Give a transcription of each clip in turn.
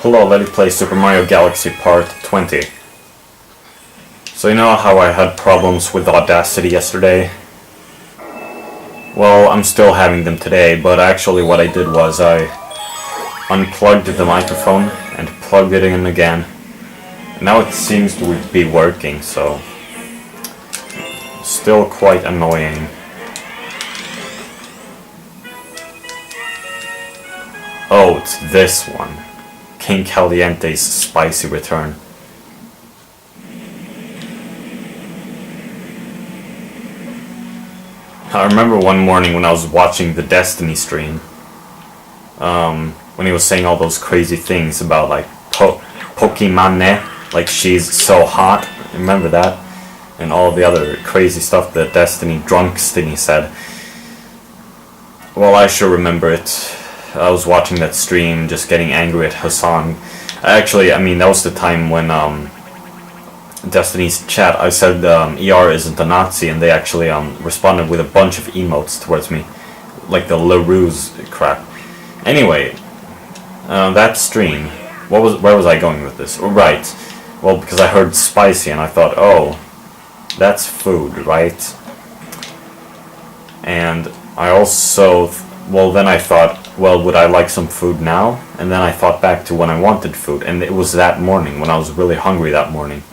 Hello, let me play Super Mario Galaxy Part 20. So you know how I had problems with Audacity yesterday? Well, I'm still having them today, but actually what I did was I unplugged the microphone and plugged it in again. Now it seems to be working, so still quite annoying. Oh, it's this one. King Caliente's Spicy Return. I remember one morning when I was watching the Destiny stream, when he was saying all those crazy things about like Pokimane, like she's so hot, remember that? And all the other crazy stuff that Destiny Drunkstiny said. Well, I sure remember it. I was watching that stream, just getting angry at Hassan. Actually, I mean, that was the time when Destiny's chat, I said ER isn't a Nazi, and they actually responded with a bunch of emotes towards me, like the LaRue's crap. Anyway, that stream, where was I going with this? Oh, right, well, because I heard spicy and I thought, oh, that's food, right? And I also, well, then I thought, well, would I like some food now? And then I thought back to when I wanted food, and it was that morning, when I was really hungry that morning.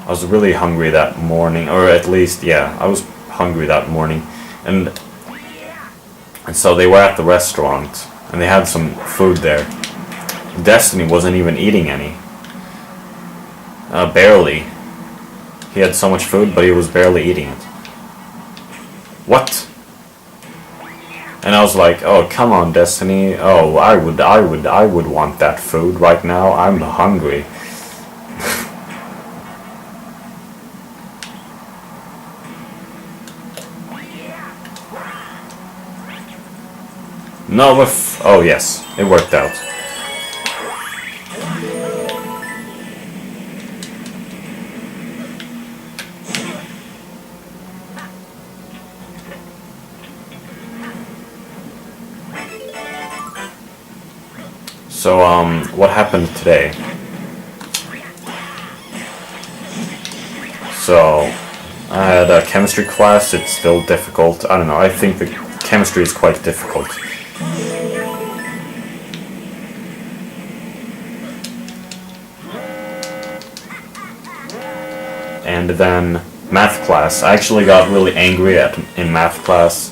I was really hungry that morning, or at least, yeah, I was hungry that morning. And so they were at the restaurant, and they had some food there. Destiny wasn't even eating any. Barely. He had so much food, but he was barely eating it. What? And I was like, oh, come on, Destiny. Oh, I would want that food right now. I'm hungry. No, oh yes, it worked out. So, what happened today? So, I had a chemistry class. It's still difficult. I don't know, I think the chemistry is quite difficult. And then math class. I actually got really angry in math class.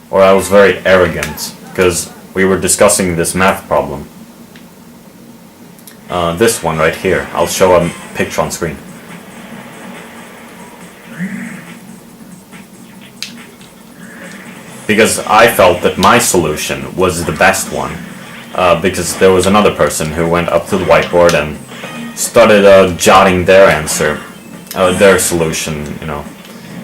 Or I was very arrogant, because we were discussing this math problem. This one right here. I'll show a picture on screen. Because I felt that my solution was the best one. Because there was another person who went up to the whiteboard and started jotting their answer, their solution, you know.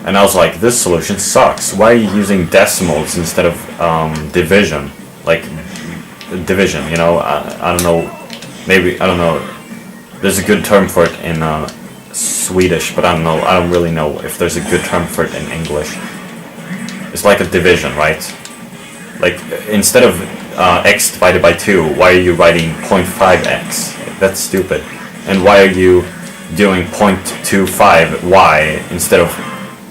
And I was like, this solution sucks. Why are you using decimals instead of division? Like, division, you know, I don't know, maybe, I don't know, there's a good term for it in Swedish, but I don't know, I don't really know if there's a good term for it in English. It's like a division, right? Like, instead of x divided by 2, why are you writing 0.5x? That's stupid. And why are you doing 0.25y instead of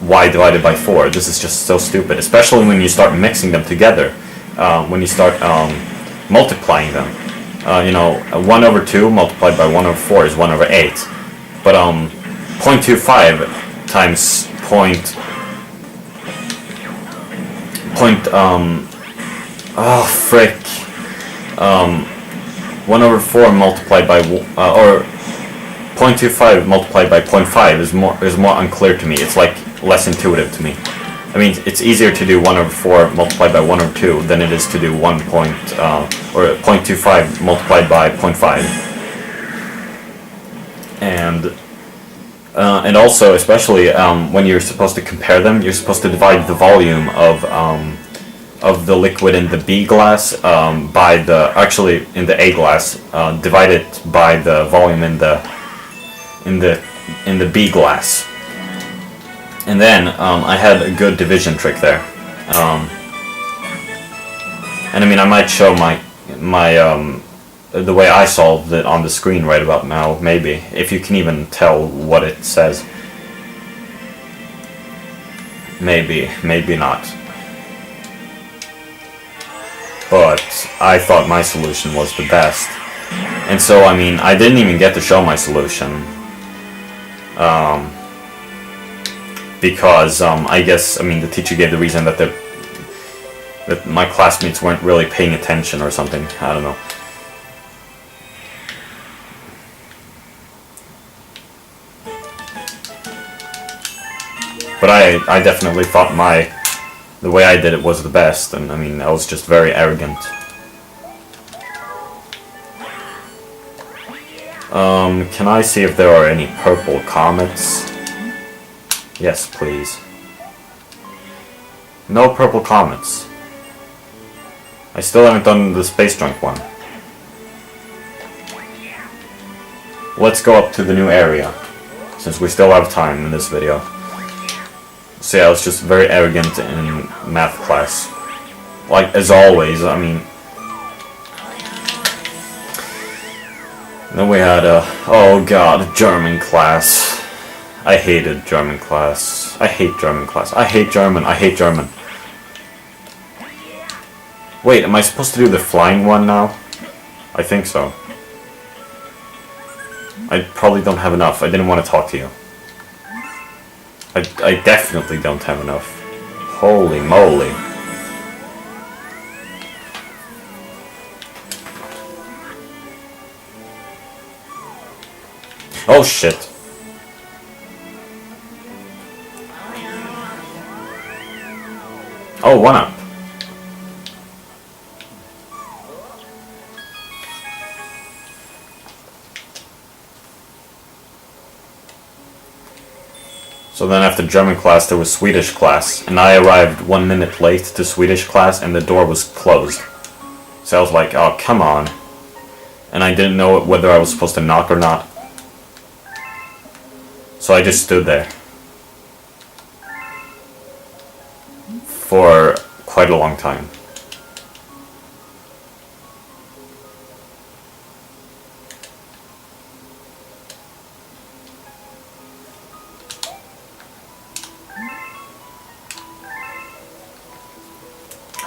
y divided by 4? This is just so stupid, especially when you start mixing them together. When you start multiplying them. You know, 1 over 2 multiplied by 1 over 4 is 1 over 8. But 0.25 times oh frick. 1 over 4 multiplied by or 0.25 multiplied by 0.5 is more unclear to me. It's like less intuitive to me. I mean, it's easier to do 1 over 4 multiplied by 1 over 2 than it is to do 0.25 multiplied by 0.5. And also, especially when you're supposed to compare them, you're supposed to divide the volume of the liquid in the B glass by the, actually in the A glass, divide it by the volume in the B glass. And then I had a good division trick there. And I mean, I might show my the way I solved it on the screen right about now, maybe, if you can even tell what it says. Maybe, maybe not. But I thought my solution was the best. And so, I mean, I didn't even get to show my solution. Because, I guess, I mean, the teacher gave the reason that that my classmates weren't really paying attention or something. I don't know. But I definitely thought the way I did it was the best, and I mean, I was just very arrogant. Can I see if there are any purple comets? Yes, please. No purple comets. I still haven't done the space junk one. Let's go up to the new area, since we still have time in this video. So yeah, I was just very arrogant in math class. Like, as always, I mean. Then we had oh god, German class. I hated German class. I hate German class. I hate German. I hate German. Wait, am I supposed to do the flying one now? I think so. I probably don't have enough. I didn't want to talk to you. I definitely don't have enough. Holy moly. Oh shit. Oh, 1-up. So then after German class there was Swedish class, and I arrived 1 minute late to Swedish class and the door was closed. So I was like, oh come on. And I didn't know whether I was supposed to knock or not. So I just stood there. For quite a long time.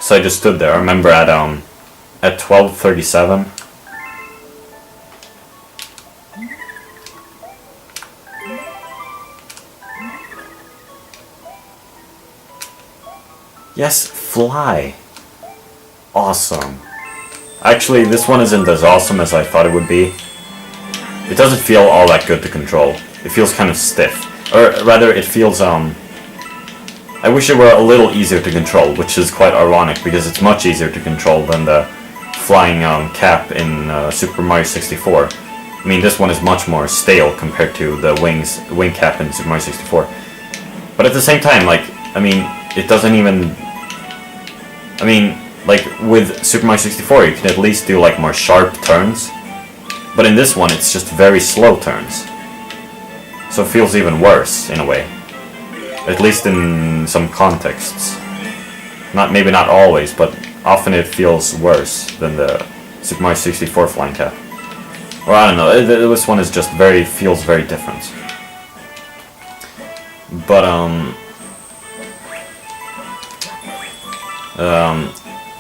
So I just stood there. I remember at 12:37. Yes, fly. Awesome. Actually, this one isn't as awesome as I thought it would be. It doesn't feel all that good to control. It feels kind of stiff. Or rather, it feels, I wish it were a little easier to control, which is quite ironic because it's much easier to control than the flying cap in Super Mario 64. I mean, this one is much more stale compared to the wing cap in Super Mario 64. But at the same time, like, I mean, it doesn't even... I mean, like, with Super Mario 64, you can at least do, like, more sharp turns. But in this one, it's just very slow turns. So it feels even worse, in a way. At least in some contexts. Maybe not always, but often it feels worse than the Super Mario 64 flying cap. Or I don't know, this one is just feels very different. But,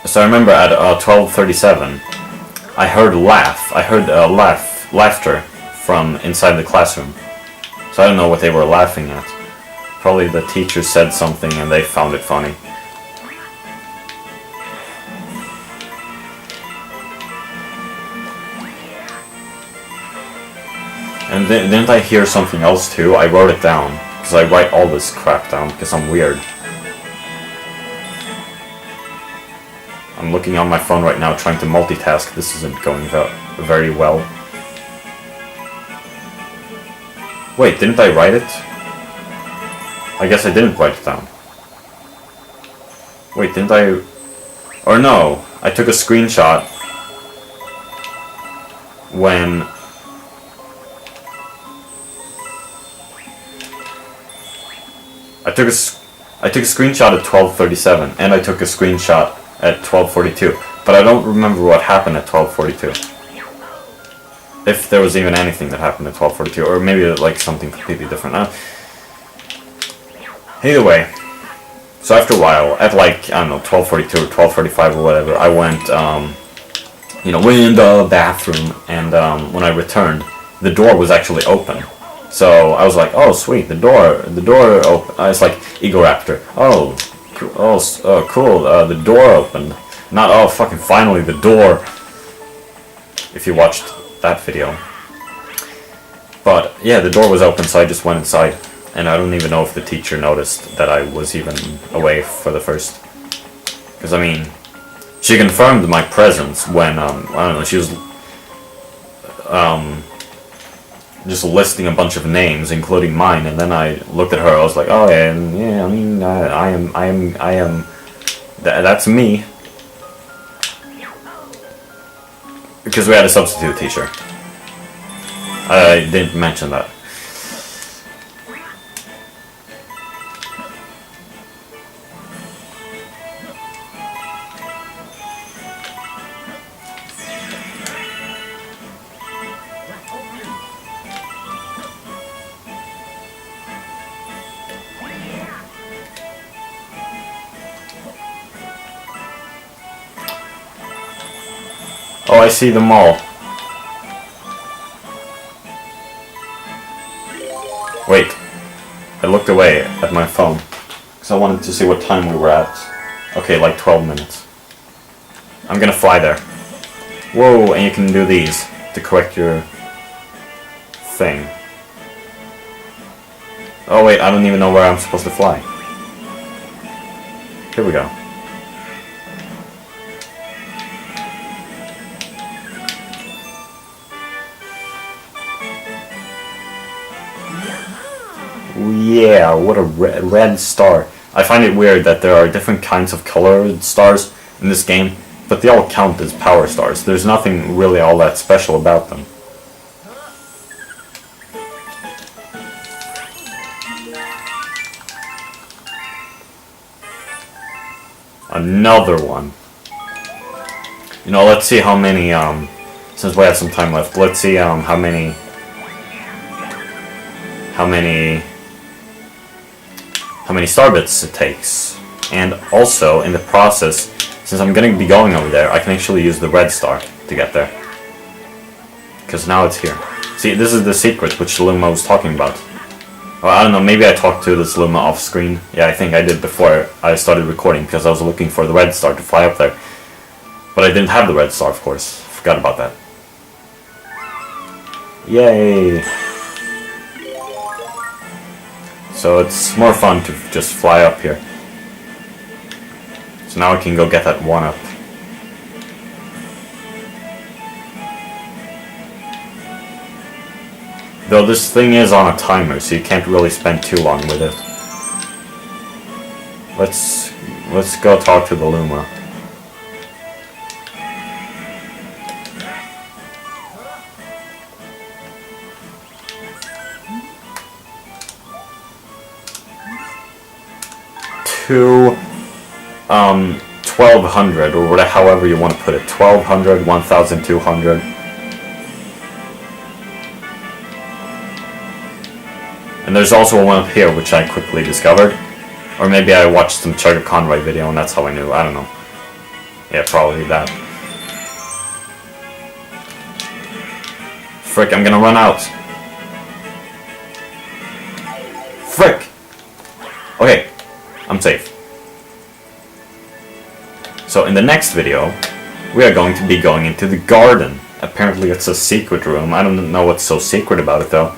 so I remember at 12:37, I heard laughter from inside the classroom. So I don't know what they were laughing at. Probably the teacher said something and they found it funny. And didn't I hear something else too? I wrote it down, because I write all this crap down, because I'm weird. I'm looking on my phone right now trying to multitask. This isn't going very well. Wait, didn't I write it? I guess I didn't write it down. Wait, didn't I... Or no, I took a screenshot when... I took a screenshot at 12:37, and I took a screenshot at 12:42. But I don't remember what happened at 12:42. If there was even anything that happened at 12:42, or maybe like something completely different. Either way, so after a while, at like, I don't know, 12:42 or 12:45 or whatever, I went, went in the bathroom, and when I returned, the door was actually open. So I was like, oh sweet, the door open. I was like, Egoraptor, cool, the door opened. Not, oh fucking finally, the door. If you watched that video. But yeah, the door was open, so I just went inside. And I don't even know if the teacher noticed that I was even away for the first. Because, I mean, she confirmed my presence when, I don't know, she was just listing a bunch of names, including mine, and then I looked at her, I was like, oh yeah, I mean, I am, that's me. Because we had a substitute teacher. I didn't mention that. Oh, I see them all. Wait. I looked away at my phone. Because I wanted to see what time we were at. Okay, like 12 minutes. I'm gonna fly there. Whoa, and you can do these to correct your thing. Oh wait, I don't even know where I'm supposed to fly. Here we go. Yeah, what a red star. I find it weird that there are different kinds of colored stars in this game, but they all count as power stars. There's nothing really all that special about them. Another one. You know, let's see how many, since we have some time left, let's see how many star bits it takes. And also, in the process, since I'm going to be going over there, I can actually use the red star to get there. Because now it's here. See, this is the secret which Luma was talking about. Well, I don't know, maybe I talked to this Luma off screen. Yeah, I think I did before I started recording, because I was looking for the red star to fly up there. But I didn't have the red star, of course. Forgot about that. Yay! So it's more fun to just fly up here. So now I can go get that one up. Though this thing is on a timer, so you can't really spend too long with it. Let's go talk to the Luma. To 1200, or whatever, however you want to put it. 1200, 1200. And there's also one up here which I quickly discovered. Or maybe I watched some Chugga Conroy video and that's how I knew. I don't know. Yeah, probably that. Frick, I'm gonna run out. Frick! Okay, I'm safe. So in the next video, we are going to be going into the garden. Apparently it's a secret room. I don't know what's so secret about it though.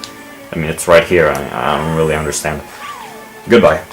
I mean, it's right here. I don't really understand. Goodbye.